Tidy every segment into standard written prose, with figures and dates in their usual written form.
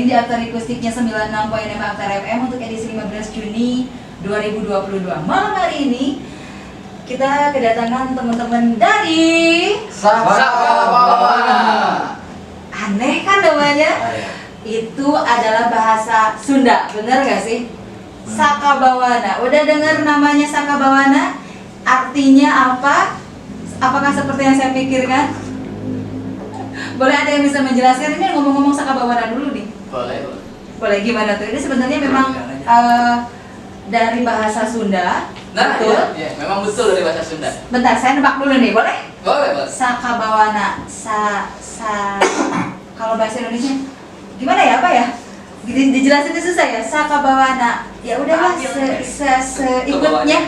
di Aktari Akustiknya 96.6 Aktari FM untuk edisi 15 Juni 2022. Malam hari ini kita kedatangan teman-teman dari Sakabawana. Aneh kan namanya? Itu adalah bahasa Sunda, bener gak sih? Sakabawana. Udah dengar namanya Sakabawana? Artinya apa? Apakah seperti yang saya pikirkan? Boleh ada yang bisa menjelaskan? Ini ngomong-ngomong Sakabawana dulu nih. Boleh. Boleh, gimana tuh? Ini sebenarnya memang dari bahasa Sunda. Nah, betul? iya, memang betul dari bahasa Sunda. Bentar, saya nebak dulu nih, boleh? Boleh. Sakabawana. Kalau bahasa Indonesia gimana ya, apa ya? Dijelasin itu susah ya. Sakabawana. Ya udahlah, seikutnya.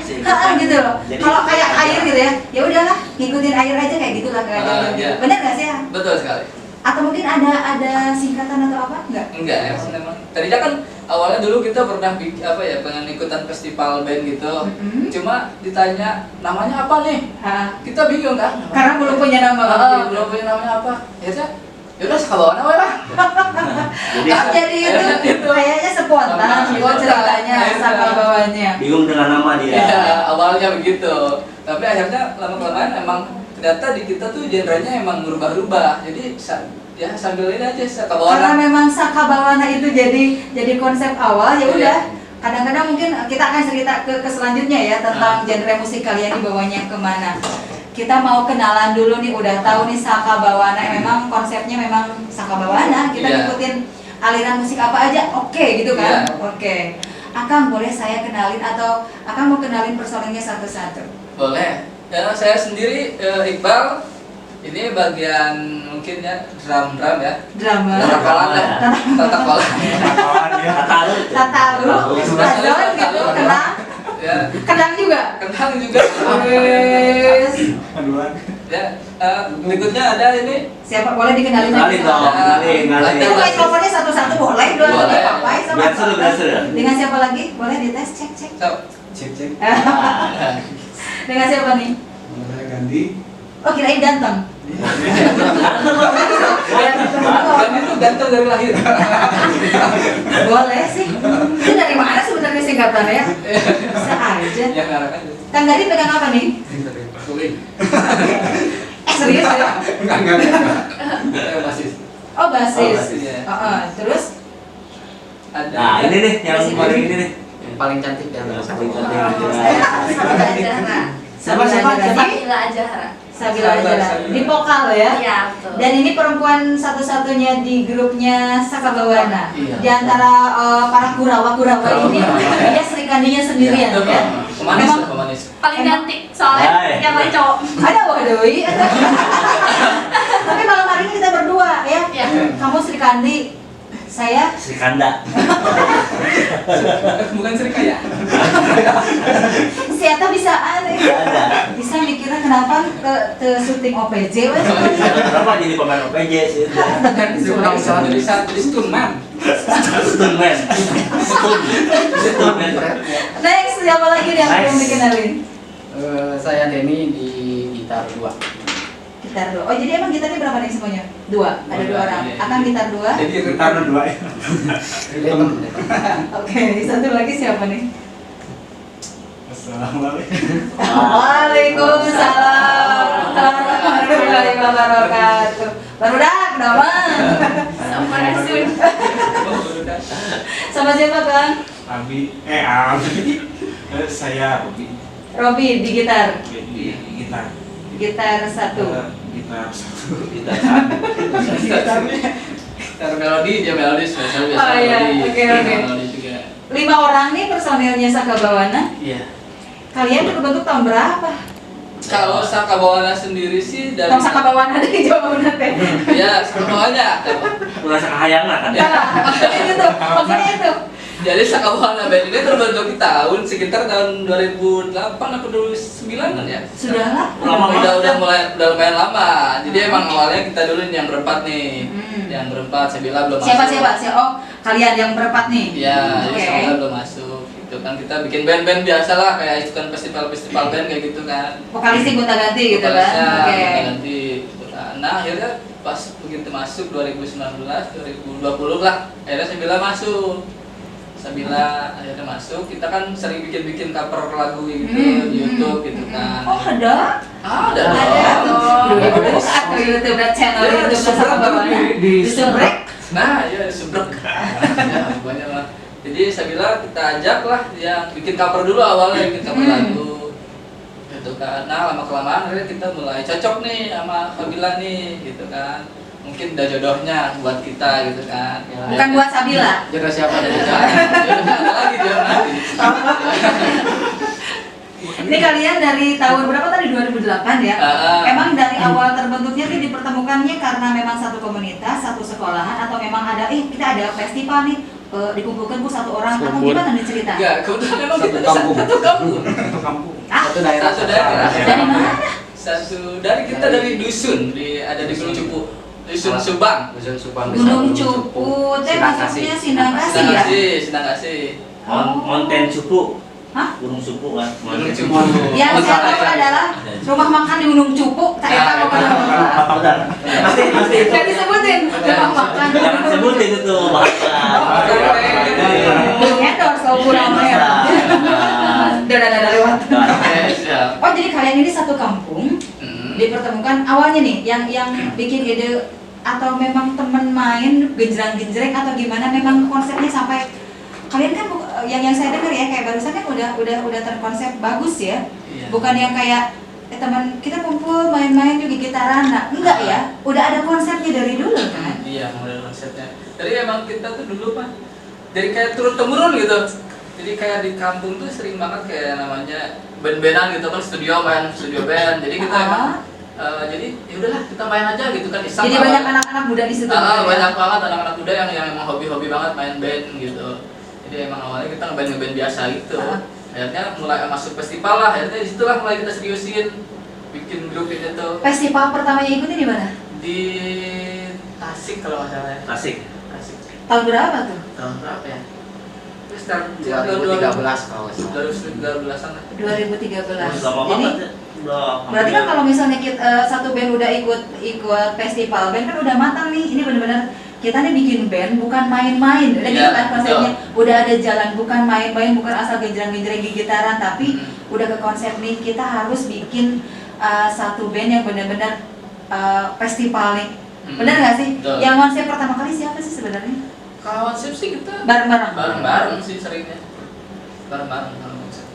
Gitu loh. Kalau kayak air gitu ya. Ya udahlah, ngikutin air aja kayak gitulah kayak gitu. Iya. Benar nggak sih ya? Betul sekali. Atau mungkin ada singkatan atau apa? Enggak, emang. Tadinya kan awalnya dulu kita pernah pengen ikutan festival band gitu. Cuma ditanya namanya apa nih? Kita bingung kan? Karena belum punya nama. Belum punya namanya apa? Yaudah Sakabawana lah. Jadi itu kayaknya spontan ceritanya Sakabawanya. Bingung dengan nama dia. Iya, awalnya begitu. Tapi akhirnya lama-kelamaan emang ternyata di kita tuh genrenya emang berubah-ubah. Jadi ya sambil ini aja Sakabawana. Karena memang Sakabawana itu jadi konsep awal, ya udah. Kadang-kadang mungkin kita akan cerita ke selanjutnya ya tentang genre musik kalian dibawanya kemana. Kita mau kenalan dulu nih, udah tahu nih Sakabawana, memang konsepnya memang Sakabawana. Kita ngikutin aliran musik apa aja, oke gitu kan? Oke. Akang boleh saya kenalin atau Akang mau kenalin personilnya satu-satu? Boleh. Ya, saya sendiri Iqbal. Ini bagian mungkin ya drum ya. Drama. Tata kola. Tataru, Azon gitu, kenang. Ya. Kenang juga. Wes. Ya, berikutnya ada ini. Siapa boleh dikenalin Kenalin dong, kenalin. Itu mikrofonnya satu-satu boleh, dua atau Boleh. apa sama. Biasa. Dengan siapa lagi? Boleh dites, cek. Cek. Dengan siapa nih? Gandhi. Oh, kirain ganteng. Dan itu ganteng dari lahir. Boleh sih. Itu dari mana sebenarnya singkatannya? Bisa aja. Ya ngarang aja. Kang Gadi pegang apa nih? Suling. Serius ya? Enggak. Basis. Oh, basis. Iya. Terus? Ada. Nah, ini nih yang paling ini nih. Yang paling cantik ya. Siapa? Sabila Ajara. Di vokal ya? Iya, betul. Dan ini perempuan satu-satunya di grupnya Sakabawana. Iya. Di antara para kurawa-kurawa ini, dia Sri Kandinya sendirian ya? Pemanis. Paling cantik soalnya yang lain cowok. Ada wadoi. Tapi malam hari ini kita berdua ya. Iya. Kamu Sri Kandi, saya Sri Kanda. Bukan Sri Kaya. Siapa bisa aneh. Ada. Bisa mikirnya kenapa ke syuting OPJ wes. Kenapa jadi pemain OPJ sih? Kan disuruh jadi stuntman. Stuntman. Next, siapa lagi yang belum dikenalin? Saya Denny di gitar 2. Gitar 2. Oh, jadi emang gitarnya berapa nih semuanya? 2. Ada 2 orang. Iya. Akan gitar 2. Jadi Karena dua ya. Oke, satu lagi siapa nih? Assalamualaikum. Waalaikumsalam warahmatullahi wabarakatuh. Barudak, damang. Sama Rasul. Sama siapa, Kang? Abi. Saya Robi. Robi di gitar. Di gitar. Gitar 1. Gitar satu. Gitar melodi, dia melodi spesial biasa. Oh, iya. melodi. Oke. Melodi juga. 5 orang nih personilnya Sakabawana. Iya. Kalian terbentuk tahun berapa? Kalau Sakabawana sendiri sih dari Tahun Sakabawana dari jawaban teh. ya Sakabawana. Merasa kehayangan kan? Itu tuh, maksudnya itu. Jadi Sakabawana band ini terbentuk di sekitar tahun 2008 atau 2009 kan ya? Sudah lah. Udah lumayan lama. Jadi emang awalnya kita dulu yang berempat nih. Yang berempat Sabila belum Siapa? masuk. Oh, kalian yang berempat nih. Iya, Oke. Sabila belum masuk. Itu kan kita bikin band-band biasa lah kayak itu kan festival band kayak gitu kan. Vokalisnya gonta-ganti gitu kan. Vokalisnya Oke. gonta-ganti gitu kan. Nah, akhirnya pas begitu masuk 2019 2020 lah akhirnya Sabila masuk. Sabila akhirnya masuk, kita kan sering bikin cover lagu gitu di YouTube gitu kan. Oh ada? Ada dong. Buka tuh YouTube dan channel YouTube sama bawahnya. Di Subrek. Nah, ya subrek. Ya, banyak lah. Jadi Sabila kita ajak lah yang bikin cover dulu awalnya bikin cover lagu. Gitu kan. Nah, lama-kelamaan akhirnya kita mulai cocok nih sama Sabila nih gitu kan. Mungkin udah jodohnya buat kita gitu kan. Bukan buat Sabila. Jodoh siapa dari Jodohnya ada lagi jodoh nanti. Ini kalian dari tahun berapa tadi 2008 ya? Emang dari awal terbentuknya ini dipertemukannya karena memang satu komunitas, satu sekolahan atau memang ada kita ada festival nih dikumpulkan bu satu orang atau gimana nih cerita? Enggak, kebetulan memang Satu kita kampung. satu kampung. Satu kampung. Satu daerah. Satu daerah. Dari mana? Dari kita dari dusun ada di Gunung Cupu. Dusun Subang. Dusun Subang. Gunung Cupu, teh maksudnya Sindang Kasih ya? Sindang Kasih. Mountain Cupu. Hah? Gunung Cupu kan. Gunung Mountain Cupu. Yang saya tahu adalah rumah makan di Gunung Cupu, saya tahu bukan Pasti itu. Gak disebutin rumah makan. Jangan sebutin itu bahasa. Belum endorse kalau kurang ya. Udah lewat. Siap. Oh jadi kalian ini satu kampung dipertemukan awalnya nih yang bikin ide atau memang temen main genjreng-genjreng atau gimana memang konsepnya sampai kalian kan yang saya dengar ya kayak barusan kan udah terkonsep bagus ya. Iya. Bukan yang kayak teman kita kumpul main-main juga gitaran. Nah, enggak ya. Udah ada konsepnya dari dulu kan. Iya, mulai konsepnya. Jadi emang kita tuh dulu Pak dari kayak turun-temurun gitu. Jadi kayak di kampung tuh sering banget kayak namanya band-bandan gitu kan studio band. Jadi kita emang jadi ya udahlah kita main aja gitu kan iseng. Jadi banyak anak-anak muda di situ. Banyak banget anak-anak muda yang emang hobi-hobi banget main band gitu. Jadi emang awalnya kita ngeband biasa gitu. Akhirnya mulai masuk festival lah. Akhirnya disitulah mulai kita seriusin bikin grup itu tuh. Festival pertamanya ikutnya di mana? Di Tasik kalau nggak salah ya. Tasik. Tahun berapa tuh? Tahun berapa ya? Start 2013 kalau nggak salah. 2013-an lah. 2013. Lama Jadi banget ya. berarti kan kalau misalnya kita satu band udah ikut festival band kan udah matang nih. Ini benar-benar kita nih bikin band bukan main-main. Udah gitu kan konsepnya. Udah ada jalan bukan main-main, bukan asal genjreng-genjreng di gitaran, tapi udah ke konsep nih kita harus bikin satu band yang benar-benar festival nih. Benar nggak sih? Betul. Yang konsep pertama kali siapa sih sebenarnya? Kalau konsep sih kita Bareng-bareng. sih seringnya. Bareng-bareng kalau konsep.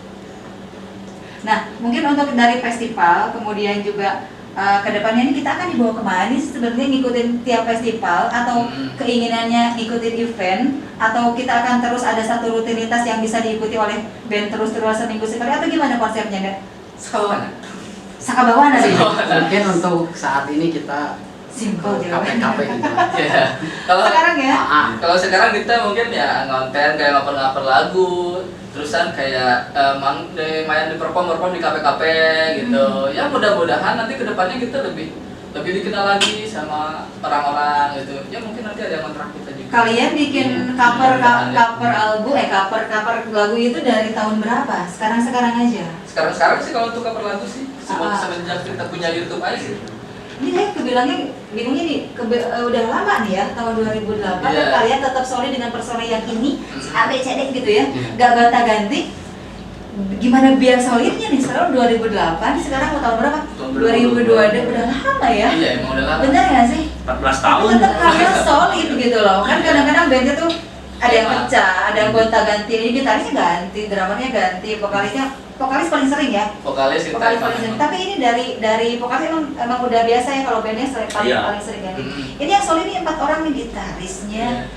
Nah, mungkin untuk dari festival, kemudian juga kedepannya ini kita akan dibawa kemana sih sebenarnya ngikutin tiap festival atau keinginannya ngikutin event atau kita akan terus ada satu rutinitas yang bisa diikuti oleh band terus-terusan seminggu sekali atau gimana konsepnya Nggak? Sakabawana sih. Mungkin untuk saat ini kita Simple jawabannya. KPKP gitu. Iya. Kalau Sekarang ya? Kalau sekarang kita mungkin ya ngonten kayak ngaper lagu, terusan kayak main di perform di KPKP gitu. Ya mudah-mudahan nanti kedepannya kita lebih dikenal lagi sama orang-orang gitu. Ya mungkin nanti ada yang kontrak kita juga. Kalian bikin cover album cover lagu itu dari tahun berapa? Sekarang aja. Sekarang sih kalau untuk cover lagu sih semenjak kita punya YouTube aja sih. Ini kayak bingungnya nih, udah lama nih ya, tahun 2008 dan kalian tetap solid dengan personel yang ini, ABCD gitu ya, gak gonta-ganti. Gimana biar solidnya nih, sekarang 2008, sekarang mau tahun berapa? 2022, udah lama ya? Iya, emang udah lama. Bener gak sih? 14 tahun. Tetap kalian solid gitu loh, kan kadang-kadang bandnya tuh ada yang pecah, ada yang gonta-ganti, ini gitarisnya ganti, dramernya ganti, vokalis paling sering ya. Vokalis kita Vokalis paling sering. Tapi ini dari vokalis emang udah biasa ya kalau bandnya paling sering ganti. Ini yang solid ini 4 orang nih gitarisnya,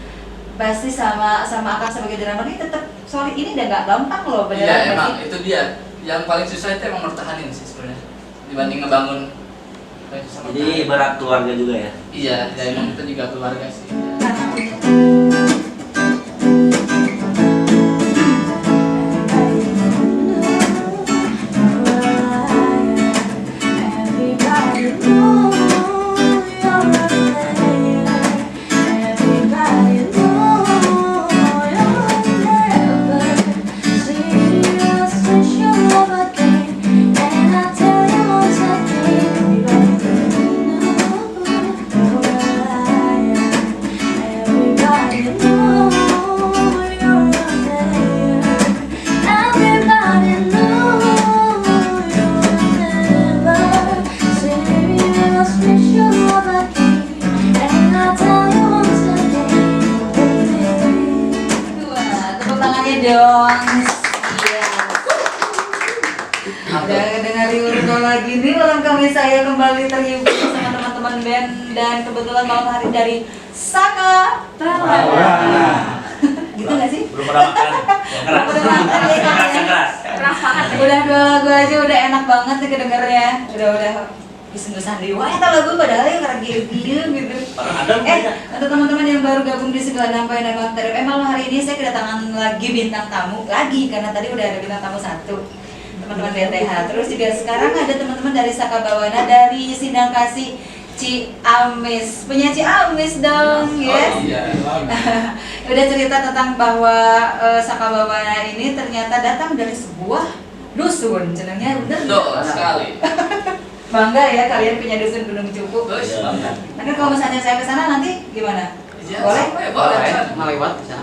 basis sama Akang sebagai drummer ini tetap solid. Ini udah gak gampang loh beneran. Iya emang itu dia. Yang paling susah itu emang mertahanin sih sebenarnya dibanding ngebangun. Jadi berat keluarga juga ya. Iya, ya emang kita juga keluarga sih. dong. Iya. Udah dengar Yurko lagi nih, malam kami saya kembali terhibur sama teman-teman band dan kebetulan malam hari dari Saka Bawana. Gitu nggak sih? Belum pernah makan. Yang keras. Belum pernah makan, ya, Keras, yang keras. Keras banget. Udah 2 lagu aja udah enak banget nih kedengarnya. Udah sungguh sandiwara eta lagu padahal yang karena gitu. Orang Adam beda. Untuk teman-teman yang baru gabung di 96.6 FM, malam hari ini saya kedatangan lagi bintang tamu lagi karena tadi udah ada bintang tamu 1. Teman-teman BTH. Terus juga sekarang ada teman-teman dari Saka Bawana dari Sindang Kasih Ciamis. Punya Ciamis dong, yes. Iya. Udah cerita tentang bahwa Saka Bawana ini ternyata datang dari sebuah dusun, jenengnya bener nggak? Betul sekali. Bangga ya kalian punya dusun Gunung Cukup. Terus Iya. bangga. Tapi kalau misalnya saya ke sana nanti gimana? Iya, Boleh? Boleh. Ngaliwat bisa.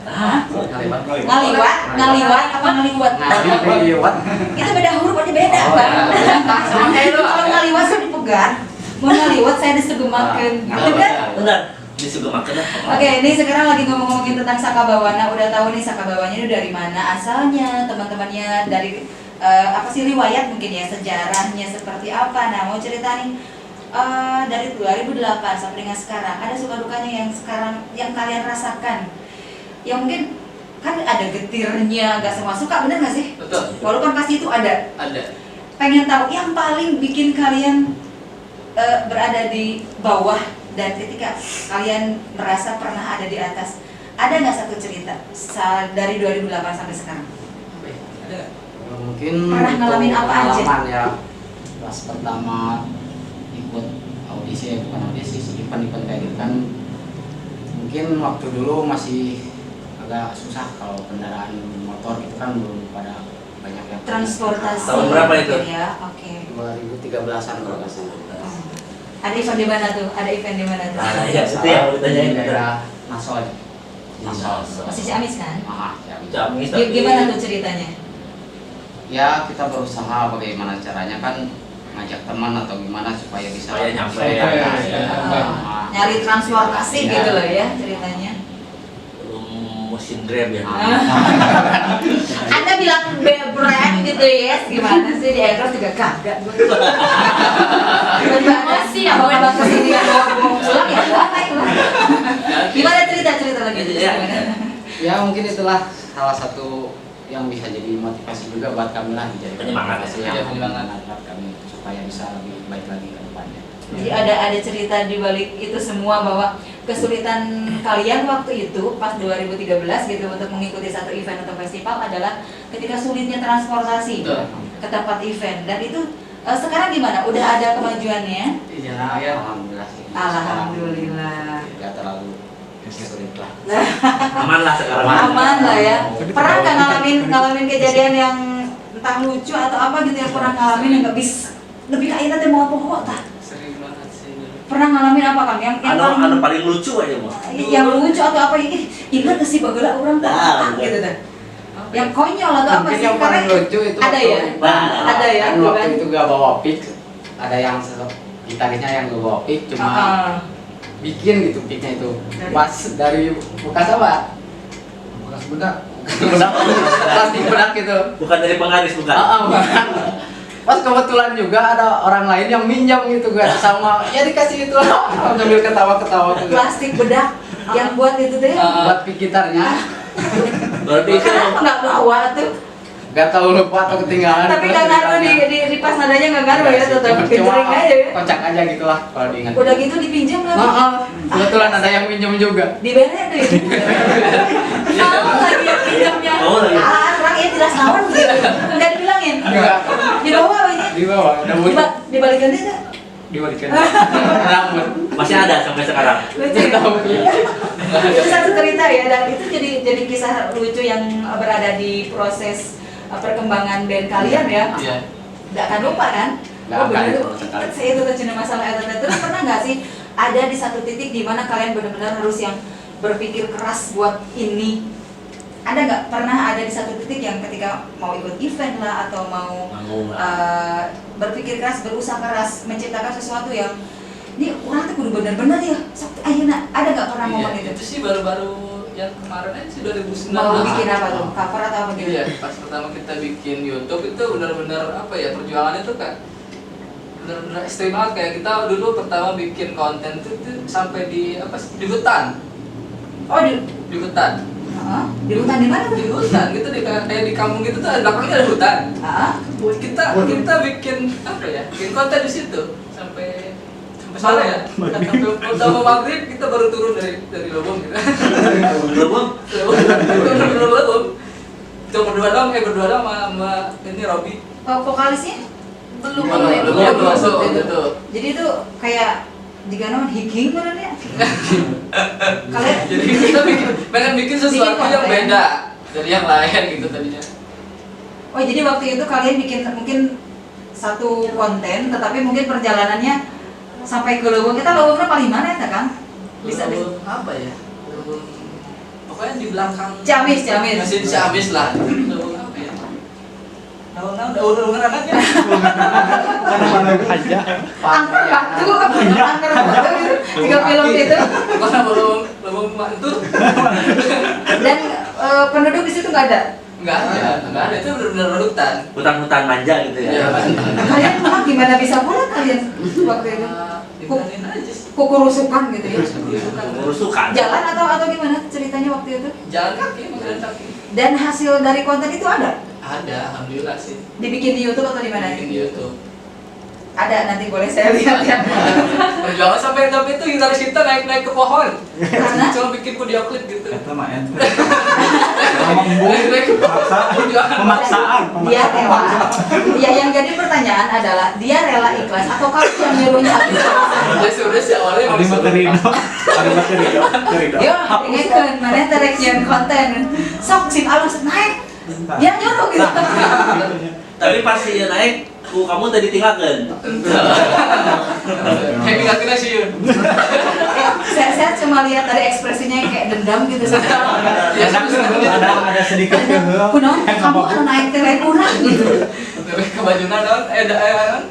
Hah? Ngaliwat. Ngaliwat apa ngaliwat? Ngaliwat. Itu beda huruf aja beda, Oh, Bang. iya. Sama kayak lu. Kalau ngaliwat saya dipegat, mau ngaliwat saya disegemakeun. Gitu kan? Benar. Disugemakeun. Oke, ini sekarang lagi ngomong-ngomongin tentang Saka Bawana. Udah tahu nih Saka Bawana ini dari mana asalnya, teman-temannya dari apa sih riwayat mungkin ya, sejarahnya seperti apa. Nah, mau cerita nih dari 2008 sampai dengan sekarang, ada suka dukanya yang sekarang yang kalian rasakan. Yang mungkin kan ada getirnya, nggak semua suka, bener nggak sih? Betul. Walaupun pasti itu ada. Ada. Pengen tahu yang paling bikin kalian berada di bawah dan ketika kalian merasa pernah ada di atas. Ada nggak satu cerita dari 2008 sampai sekarang? Ada. Mungkin Pernah ngalamin apa aja? pengalaman ya. Pas pertama ikut audisi, bukan audisi sih, event-event kayak gitu kan. Mungkin waktu dulu masih agak susah kalau kendaraan motor gitu kan belum pada banyak yang Transportasi. Tahun berapa itu? mungkin ya, oke. 2013-an kalau nggak salah. Ada event di mana tuh? Ada event di mana tuh? Nah, iya, itu yang mau ditanyain. Di daerah Nasoy. Masih Ciamis kan? Ya. Ciamis. Gimana tuh ceritanya? Ya kita berusaha bagaimana caranya kan ngajak teman atau gimana supaya bisa Supaya nyampe. Ah, Nyari transportasi Iya. gitu loh ya ceritanya. Belum musim grab ya. Anda bilang bebrand gitu ya, gimana sih di Aircross juga kagak. Emosi ya, Bu. Abang kesini yang bawa pulang ya boleh lah. Gimana cerita lagi? Iya. ya mungkin itulah salah satu yang bisa jadi motivasi juga buat kami lah, jadi Penyemangat. motivasi Iya, yang penyemangat. buat kami supaya bisa lebih baik lagi ke depannya. Jadi ada cerita di balik itu semua bahwa kesulitan kalian waktu itu pas 2013 gitu untuk mengikuti satu event atau festival adalah ketika sulitnya transportasi Betul. ke tempat event, dan itu sekarang gimana? Udah ada kemajuannya? Iya, ya alhamdulillah sih. Alhamdulillah. Tidak terlalu sulit lah. Aman lah sekarang. Aman lah ya. Pernah nggak ngalamin kejadian yang entah lucu atau apa gitu yang pernah ngalamin yang nggak bisa lebih kayak teh mau apa tah? Sering banget sih. Pernah ngalamin apa Kang? Yang Anu paling lucu aja mah. yang lucu atau apa ini? Ingat nggak sih bagela orang Nah, gitu dah. Yang konyol atau apa Mungkin sih? yang paling Karena lucu itu ada ya? Ada ya, kan gitu waktu kan? itu gak bawa pick, ada yang gitarisnya yang gak bawa pick, cuma bikin gitu picknya itu pas dari bekas apa? Bekas bedak. Plastik bedak gitu. Bukan dari pengaris bukan. Bukan. Pas kebetulan juga ada orang lain yang minjam gitu gak sama, ya dikasih itu sambil ketawa-ketawa gitu. Plastik bedak yang buat itu deh. Buat pick gitarnya, Berarti itu Kenapa nggak bawa tuh? gak tahu lupa atau ketinggalan. Tapi terus nggak ngaruh gitarnya. di pas nadanya nggak ngaruh ya, tetap Cuma featuring aja ya. kocak aja gitu lah kalau diingat. Udah gitu dipinjam lagi. Kebetulan ada yang minjem juga. Dibere tuh. Tahu lagi yang pinjamnya. oh lagi. Orang ya jelas naon gitu. Enggak dibilangin. Enggak. Dibawa aja. Di bawah, udah butuh. Dibalikin aja. Dibalikan. Rambut. Masih ada sampai sekarang. Lucu. Itu satu cerita ya, dan itu jadi kisah lucu yang berada di proses perkembangan band kalian ya. Iya. Nggak akan lupa kan? Nggak Oh akan, bener, sama sekali. saya itu tercina masalah itu. Terus pernah nggak sih ada di satu titik di mana kalian benar-benar harus yang berpikir keras buat ini? Ada nggak pernah ada di satu titik yang ketika mau ikut event lah atau mau berpikir keras, berusaha keras menciptakan sesuatu yang ini orang tuh kudu bener-bener ya. Ayeuna ada nggak pernah momen Iya, itu? itu sih baru-baru yang kemarin aja sih 2019. Mau bikin apa tuh? Cover atau apa gitu? Iya, pas pertama kita bikin YouTube itu benar-benar apa ya, perjuangannya tuh kan benar-benar ekstrim banget. Kayak kita dulu pertama bikin konten tuh sampai di apa sih, di hutan. Oh Di hutan. di hutan di mana tuh? Di hutan gitu, kayak di kampung gitu tuh belakangnya ada hutan. Kita bikin apa ya, bikin konten di situ sampai sore ya, sampai pertama maghrib kita baru turun dari lubung gitu. Belum. Lubung cuma berdua doang sama ini Robi. Vokalisnya? Belum Belum masuk gitu. Jadi itu kayak jika non hiking mana ya? Kalian Jadi kita pengen bikin sesuatu Bikin yang konten. beda dari yang lain gitu tadinya. Oh jadi waktu itu kalian bikin mungkin satu konten, tetapi mungkin perjalanannya sampai ke Lubung. Kita Lubungnya paling mana ya Kang? Bisa Lubung apa ya? Lubung pokoknya di belakang Ciamis. Masih di Ciamis lah. Lubung apa ya? Lubung anaknya. Angker batu, angker batu gitu. Tiga film itu. Mana lubung mantur? Dan penduduk di situ nggak ada. Enggak ada. Itu benar-benar hutan. Hutan-hutan manja gitu ya. Iya, Kalian pulang gimana bisa pulang kalian waktu itu? Dimarahin aja sih. Kukurusukan gitu ya? Rusukan. Jalan atau gimana ceritanya waktu itu? Jalan kaki, jalan kaki. Dan hasil dari konten itu ada? Ada, alhamdulillah sih. Dibikin di YouTube atau di mana? Bikin di YouTube. Ada, nanti boleh saya lihat ya. Perjuangan sampai itu gitaris kita naik ke pohon. Karena? Cuma bikin video klip gitu. Eta mah ente. Ngomong Naik ke pohon. pemaksaan. Dia rela. Ya yang jadi pertanyaan adalah dia rela ikhlas atau kamu yang nyuruhnya? Ya sudah sih awalnya Ada materi dong. Ada materi dong. Yo, ingetkan mana terekian konten. Sok sing alus naik. Dia nyuruh gitu. Tapi pas dia naik, kamu tadi tinggalkan. Kayak ingatnya sih Yun. Saya cuma lihat dari ekspresinya yang kayak dendam gitu saja. Ya Ada sedikit keheul. Kuno, kamu harus naik tele kurang gitu. Tapi kebajuan non,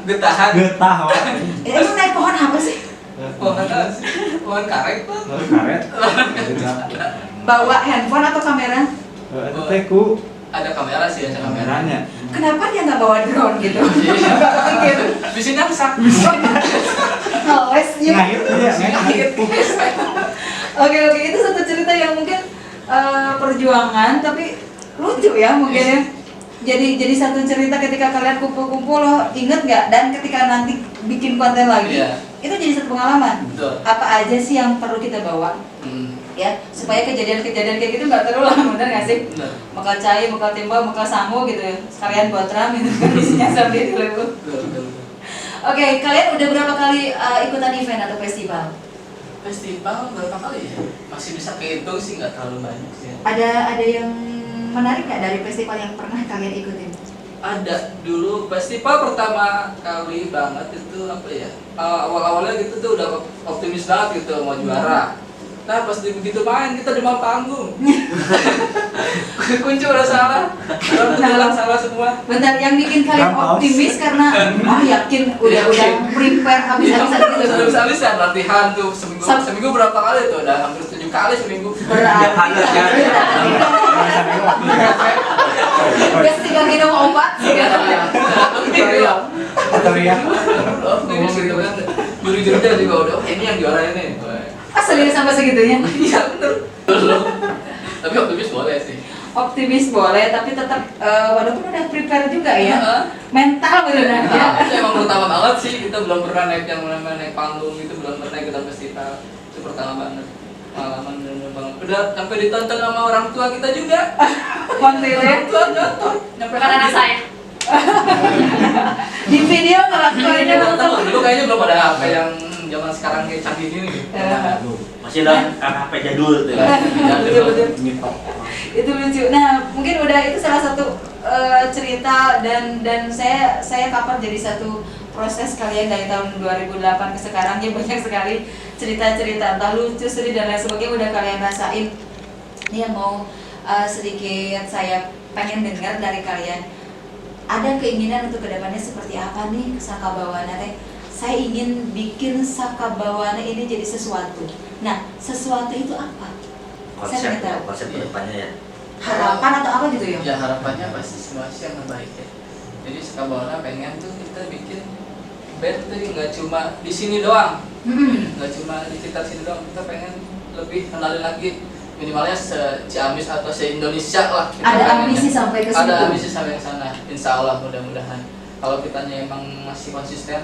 getahan. Getah wah. Emang naik pohon apa sih? Pohon karet tuh. Karet. Bawa handphone atau kamera? Eta teh ku Ada kamera sih, ada kamera. kameranya. Kenapa dia nggak bawa drone gitu? Iya. Nggak kepikir. Bisinya rusak. Ngeles yuk. Ngahit dia, ngahit. Oke, itu satu cerita yang mungkin perjuangan tapi lucu ya mungkin ya. Jadi satu cerita ketika kalian kumpul-kumpul loh, inget nggak? Dan ketika nanti bikin konten lagi, Iya. itu jadi satu pengalaman. Betul. Apa aja sih yang perlu kita bawa? Ya, supaya kejadian-kejadian kayak gitu nggak terulang, bener nggak sih? Benar. Bakal cai, bakal tembak, bakal samu gitu ya. Sekalian buat ram itu kan isinya sampai di level. Betul. Oke, kalian udah berapa kali ikutan event atau festival? Festival berapa kali ya? Masih bisa kehitung sih, nggak terlalu banyak sih. Ada yang menarik nggak dari festival yang pernah kalian ikutin? Ada dulu festival pertama kali banget itu apa ya? Awal-awalnya gitu tuh udah optimis banget gitu mau juara. Nah pas begitu main kita demam panggung. Kunci udah salah, orang salah semua. Bentar, yang bikin kalian Gampang. optimis karena yakin udah prepare habis-habisan gitu. Habis-habisan latihan tuh seminggu berapa kali tuh? Udah hampir 7 kali seminggu. Tiap hari ya. Udah 3 minum obat sih kan. Bateria. Optimis gitu kan. Juri-jurinya juga udah, ini yang juara ini. Serius sampai segitunya? Iya bener. Tapi optimis boleh sih. Optimis boleh, tapi tetap walaupun udah prepare juga ya. Heeh. Mental beneran ya. Itu emang pertama banget sih, kita belum pernah naik yang namanya naik panggung gitu, belum pernah ikut festival. Itu pertama banget. Pengalaman bener banget. Udah sampai ditonton sama orang tua kita juga. Kontil ya. Orang tua nonton. Nyampe Bukan anak saya. Di video ngelakuinnya langsung. Dulu kayaknya belum ada HP yang zaman sekarang kayak canggih gini gitu. Masih ada HP jadul tuh. Betul-betul. Ngitok. Itu lucu. Nah, mungkin udah itu salah satu cerita dan saya cover jadi satu proses kalian dari tahun 2008 ke sekarang ya, banyak sekali cerita-cerita entah lucu, sedih dan lain sebagainya udah kalian rasain. Ini yang mau sedikit saya pengen dengar dari kalian. Ada keinginan untuk kedepannya seperti apa nih Sakabawana teh? Saya ingin bikin Sakabawana ini jadi sesuatu. Nah, sesuatu itu apa? Saya nggak tahu. konsep kedepannya ya. Harapan atau apa gitu ya? Ya harapannya pasti semua sih yang terbaik ya. Jadi Sakabawana pengen tuh kita bikin band tuh nggak cuma di sini doang, nggak cuma di sekitar sini doang. Kita pengen lebih kenalin lagi, minimalnya se-Ciamis atau se-Indonesia lah. Kita Ada pengennya. ambisi sampai ke situ. Ada ambisi sampai ke sana. Insya Allah mudah-mudahan. Kalau kitanya emang masih konsisten,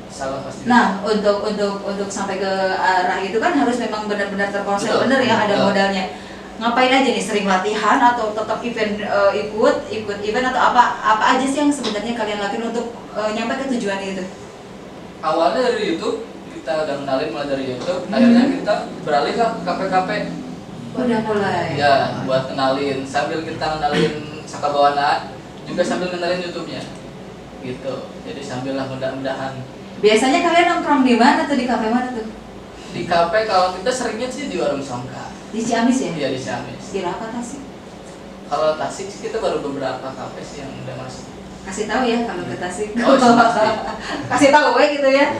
insya Allah pasti. Nah, untuk sampai ke arah itu kan harus memang benar-benar terkonsep, Betul. bener ya, ada Betul. modalnya. Ngapain aja nih, sering latihan atau tetap event, ikut event atau apa aja sih yang sebenarnya kalian lakuin untuk nyampe ke tujuan itu? Awalnya dari YouTube, kita udah kenalin mulai dari YouTube. Akhirnya kita beralih ke KP-KP. Udah mulai. Ya, buat kenalin sambil kita kenalin Sakabawana, juga sambil kenalin YouTube-nya. Gitu. Jadi sambil lah mudah-mudahan. Biasanya kalian nongkrong di mana tuh, di kafe mana tuh? Di KP kalau kita seringnya sih di Warung Songka. Di Ciamis ya? Iya di Ciamis. Di apa Tasik? Kalau Tasik sih kita baru beberapa kafe sih yang udah masuk. Kasih tahu ya kalau ke Tasik. Oh, pasti. Kasih tahu we gitu ya.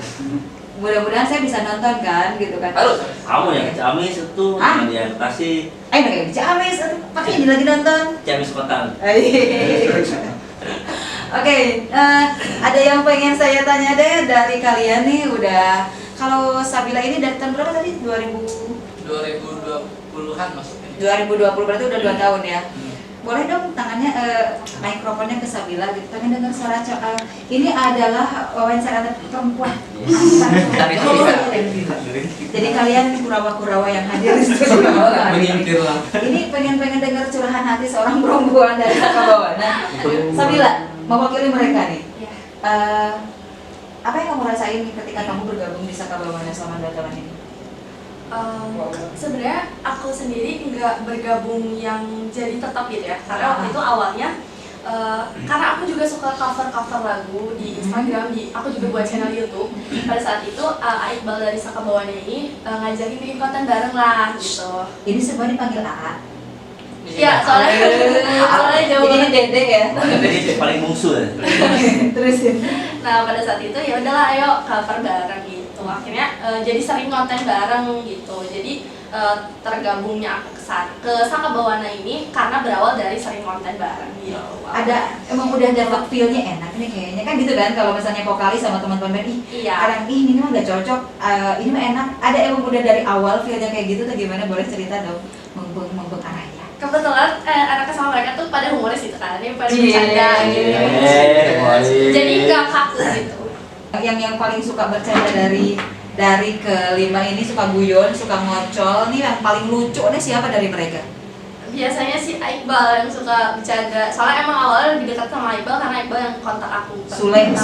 Mudah-mudahan saya bisa nonton kan gitu kan. Harus. Kamu yang ke Ciamis itu, Ah? yang kasih Nggak di Ciamis, aduh, pakai ini lagi nonton. Ciamis Kota. Oke, ada yang pengen saya tanya deh dari kalian nih, udah kalau Sabila ini dari tahun berapa tadi? 2020-an masuknya. 2020 berarti udah 2 tahun ya. Hmm. Boleh dong tangannya, mikrofonnya ke Sabila gitu, pengen dengar suara ini adalah wawancara perempuan. Dari Sabila. Jadi kalian kurawa-kurawa yang hadir di studio. Menyingkir lah. Ini pengen dengar curahan hati seorang perempuan dari Sakabawana. Sabila, mewakili mereka nih. Iya. Apa yang kamu rasain ketika kamu bergabung di Sakabawana selama 2 tahun ini? Sebenarnya aku sendiri nggak bergabung yang jadi tetap gitu ya, karena waktu itu awalnya karena aku juga suka cover lagu di Instagram, aku juga buat channel YouTube. Pada saat itu Iqbal dari Sakabawana ini ngajakin bikin konten bareng lah gitu. Ini semua dipanggil AA. Iya, soalnya jauh Jadi ini Dede ya. Jadi paling bungsu ya. Terusin. Nah pada saat itu ya udahlah ayo cover bareng gitu. Akhirnya jadi sering konten bareng gitu. Jadi tergabungnya aku ke Sakabawana ini karena berawal dari sering konten bareng gitu. Ada emang udah dapat feel-nya enak nih kayaknya kan gitu kan, kalau misalnya vokalis sama teman-teman band, Iya. kadang ini mah nggak cocok, ini mah enak. Ada emang udah dari awal feel-nya kayak gitu tuh gimana, boleh cerita dong, mumpung arahnya. Kebetulan anak sama mereka tuh pada humoris gitu kan, ini pada Iya. bercanda gitu. Jadi nggak kaku gitu. Yang paling suka bercanda dari kelima ini, suka guyon, suka ngocol, nih yang paling lucu nih siapa dari mereka? Biasanya sih Iqbal yang suka bercanda. Soalnya emang awalnya lebih dekat sama Iqbal karena Iqbal yang kontak aku. Sulenya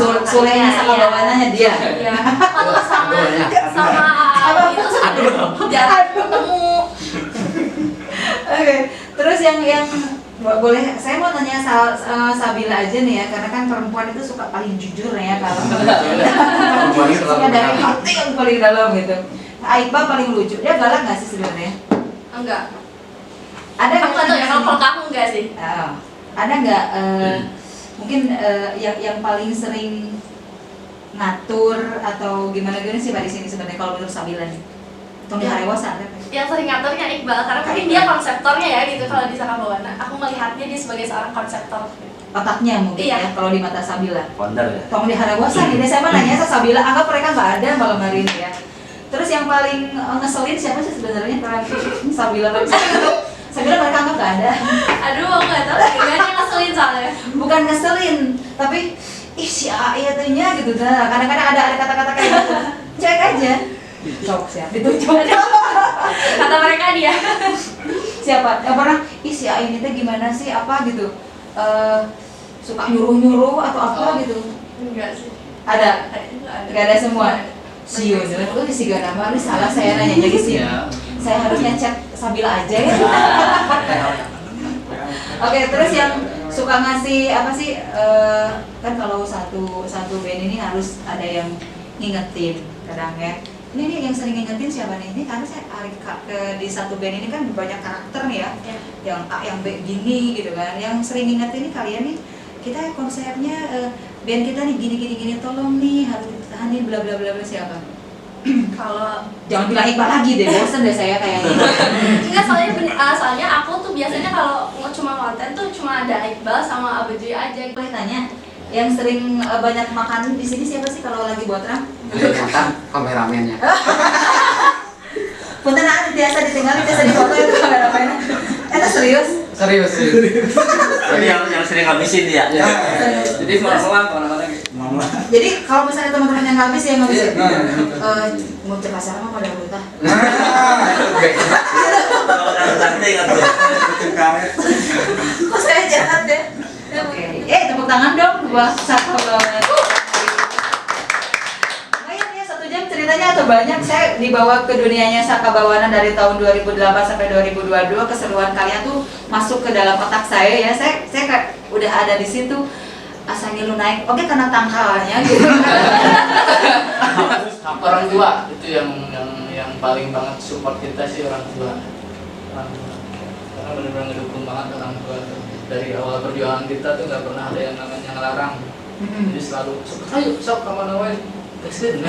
Sakabawananya dia. Iya. Kalau sama itu sih jarang ketemu. Oke, terus yang boleh saya mau tanya Sabila aja nih ya, karena kan perempuan itu suka paling jujur ya kalau suka dari hati yang paling dalam gitu. Iqbal paling lucu, dia galak nggak sih sebenarnya? Enggak. Ada Aku nggak tahu ya kalau kamu enggak sih. Ada nggak mungkin yang paling sering ngatur atau gimana sih Pak di sini sebenarnya kalau menurut Sabila nih? Tong diharewasan kan? Yang sering ngaturnya Iqbal karena mungkin dia konseptornya ya gitu kalau di Sakabawana. Aku melihatnya dia sebagai seorang konseptor. Otaknya mungkin Iya. ya kalau di mata Sabila. Founder ya. Tong diharewasan ini saya mau nanya ke Sabila, anggap mereka nggak ada malam hari ini ya. Terus yang paling ngeselin siapa sih sebenarnya Sabila? Sabila mereka anggap nggak ada. Aduh, aku nggak tahu sih, dia ngeselin soalnya. Bukan ngeselin, tapi si A nya gitu dah. Kadang-kadang ada kata-kata kayak gitu. Cek aja. Sok siapa? Ditunjuk. Kata mereka dia. Siapa? Yang pernah, si A ini teh gimana sih? Apa gitu? Suka nyuruh-nyuruh atau apa gitu? Enggak sih. Ada? Enggak ada. Gak ada semua. Siun, si gak nama, ini salah saya nanya jadi sih. Saya harusnya chat Sabila aja ya. Oke, terus yang suka ngasih apa sih? Kan kalau satu band ini harus ada yang ngingetin kadang ya. Ini nih yang sering ngingetin siapa nih? Ini karena saya di satu band ini kan banyak karakter nih ya. Ya. Yang A, yang B gini gitu kan. Yang sering ngingetin nih kalian nih, kita konsepnya band kita nih gini, tolong nih harus ditahanin bla bla bla bla siapa? Kalau Jangan bilang Iqbal lagi deh, bosen deh saya kayaknya. enggak, soalnya aku tuh biasanya kalau cuma konten tuh cuma ada Iqbal sama Abedri aja. Boleh tanya, yang sering banyak makan di sini siapa sih kalau lagi buat ram? Makan kameramennya. Punten ada biasa ditinggalin, biasa difoto itu kameramennya. Itu serius? Serius. Jadi yang sering ngabisin dia. Jadi malam-malam kemana-mana gitu. Mama. Jadi kalau misalnya teman-teman yang habis ya nggak bisa. Mau cek pasar apa pada berita? Kalau santai kan tuh. Kok saya jahat deh? Oke. Tepuk tangan dong buat Sakabawana. Lumayan ya 1 jam ceritanya atau banyak. Saya dibawa ke dunianya Sakabawana dari tahun 2008 sampai 2022. Keseruan kalian tuh masuk ke dalam otak saya ya. Saya kayak udah ada di situ. Asal lu naik, oke karena tangkalnya gitu. Orang tua itu yang paling banget support kita sih, orang tua. Karena benar-benar ngedukung banget orang tua tuh. Dari awal perjuangan kita tuh nggak pernah ada yang namanya ngelarang. Jadi selalu ayo sok kemana wae. Tekstin.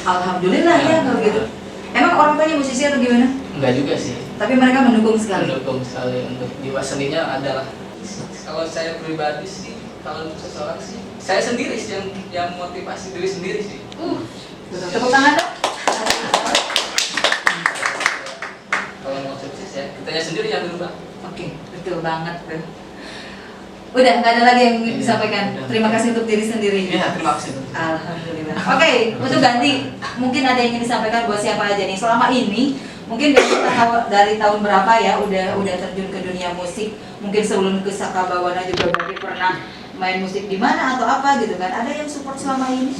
Alhamdulillah ya kalau gitu. Emang orang tuanya musisi atau gimana? Enggak juga sih. Tapi mereka mendukung sekali. Mendukung sekali untuk jiwa seninya adalah. Kalau saya pribadi sih, kalau seseorang sih, saya sendiri sih yang motivasi diri sendiri sih. Tepuk tangan dong. Kalau mau sukses ya, kitanya sendiri yang berubah. Oke, betul banget tuh. Udah nggak ada lagi yang ingin disampaikan. Terima kasih untuk diri sendiri. Iya, terima kasih. Alhamdulillah. Oke, untuk ganti, mungkin ada yang ingin disampaikan buat siapa aja nih. Selama ini, mungkin dari tahun berapa ya udah terjun ke dunia musik. Mungkin sebelum ke Sakabawana juga berarti pernah main musik di mana atau apa gitu kan? Ada yang support selama ini?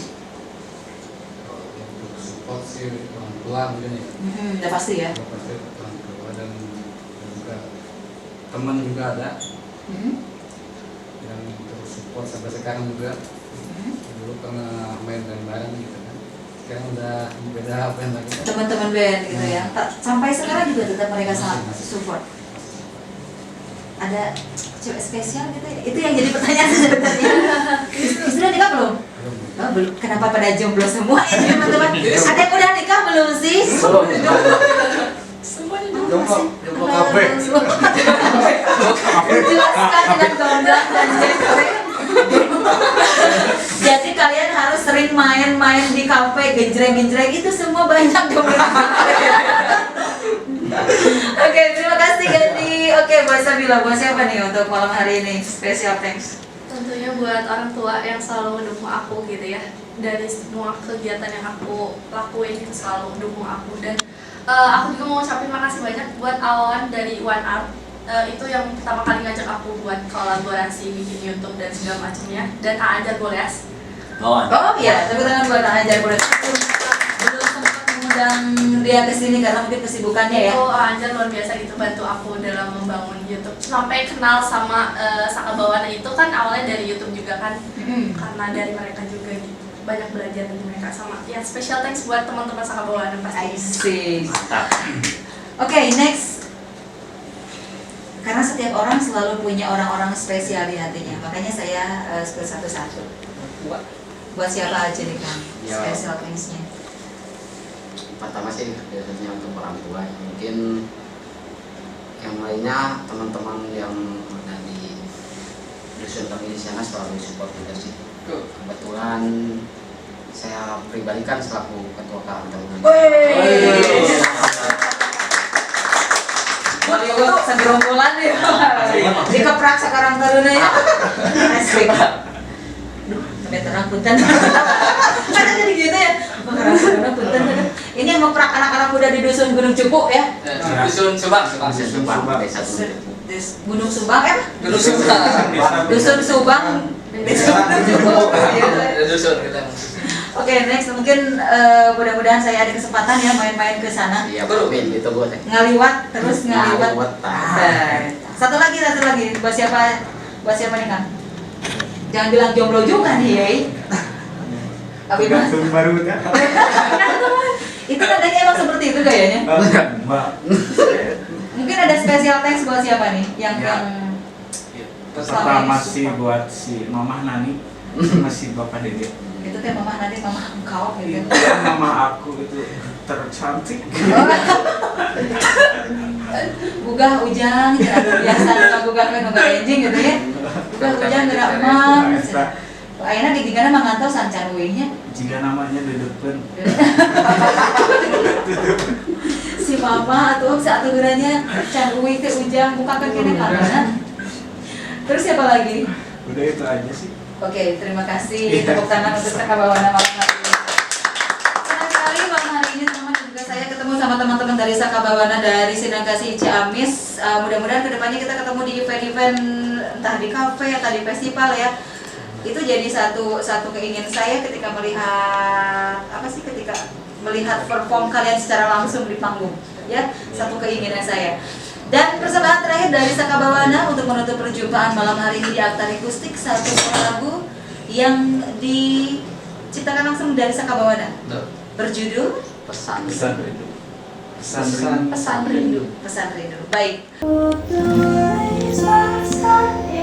Support sih orang tua mungkin ya. Udah pasti ya. Pasti orang tua dan juga teman juga ada yang terus support sampai sekarang juga. Dulu pernah main bareng gitu kan. Sekarang udah beda apa yang lagi. Teman-teman band gitu ya. Sampai sekarang juga tetap mereka sangat support. Ada cewek spesial gitu ya? Itu yang jadi pertanyaan sebenarnya. Sudah nikah belum? Oh, belum. Kenapa pada jomblo semua ini teman-teman? Ada yang udah nikah belum sih? Belum. Semuanya Jomblo kafe. Jelaskan dengan gamblang dan genre. Jadi kalian harus sering main-main di kafe, genjreng-genjreng itu semua banyak jomblo. Oke, terima kasih Gandhi. Oke, buat Sabila, buat siapa nih untuk malam hari ini? Special thanks. Tentunya buat orang tua yang selalu mendukung aku gitu ya. Dari semua kegiatan yang aku lakuin itu selalu mendukung aku. Dan aku juga mau ucapin makasih banyak buat Awan dari One Art. Itu yang pertama kali ngajak aku buat kolaborasi bikin YouTube dan segala macamnya. Dan Aajar Boleas. Kawan. Oh iya, tepuk tangan buat Aajar Boleas. Belum sempat mengundang dia ke sini karena mungkin kesibukannya ya. Itu Aajar luar biasa gitu, bantu aku dalam membangun YouTube. Sampai kenal sama Sakabawana itu kan awalnya dari YouTube juga kan. Karena dari mereka juga gitu. Banyak belajar dari mereka sama. Ya, special thanks buat teman-teman Sakabawana pasti. Asik. Mantap. Oke, next. Karena setiap orang selalu punya orang-orang spesial di hatinya, makanya saya spill satu-satu. Buat siapa aja nih Kang? Ya. Special thanks-nya. Pertama sih biasanya untuk orang tua, mungkin yang lainnya teman-teman yang ada di dusun kami di sana selalu support juga sih. Kebetulan saya pribadi kan selaku ketua kantor. Itu segerombolan ya. Dikeprak sekarang taruna ya. Asik. Duh, sampai terang punten. Kan jadi gitu ya. Karena punten. Ini yang ngeprak anak-anak muda di dusun Gunung Cupu ya. Dusun Subang. Subang, desa Subang. Gunung Subang ya? Gunung Subang. Dusun Subang. Desa Gunung Cupu. Dusun kita. Oke, next mungkin mudah-mudahan saya ada kesempatan ya main-main ke sana. Iya, amin itu buat Ngaliwat terus ngaliwat. Ngaliwat. Satu lagi buat siapa nih Kang? Jangan bilang jomblo juga nih, Yei. Tapi Mas, Gantung baru kan? itu nadanya emang seperti itu kayaknya. Mbak. Mungkin ada special thanks buat siapa nih? Yang Ya. Pertama sih buat si Mamah Nani. Masih bapak dede. Itu teh mama nanti mama engkau gitu. Mama aku itu tercantik. Gugah ujang, biasa suka gugah kan gugah enjing gitu ya. Gugah ujang gerak emang. Ayeuna digigana mah ngantau sancan eueuhnya. Jika namanya dedepen. Si mama atuh satu geranya can eueuh teh ujang buka kan kene karena. Terus siapa lagi? Udah itu aja sih. Oke, terima kasih tepuk tangan untuk Sakabawana malam hari ini. Senang sekali malam hari ini teman-teman juga saya ketemu sama teman-teman dari Sakabawana dari Sinangkasi Ciamis. Mudah-mudahan kedepannya kita ketemu di event-event entah di kafe atau di festival ya. Itu jadi satu keinginan saya ketika melihat perform kalian secara langsung di panggung ya, satu keinginan saya. Dan persembahan terakhir dari Sakabawana untuk menutup perjumpaan malam hari ini di Akta Akustik, satu lagu yang diciptakan langsung dari Sakabawana berjudul Pesan. Pesan rindu. Pesan rindu. Pesan Rindu. Baik. Sakit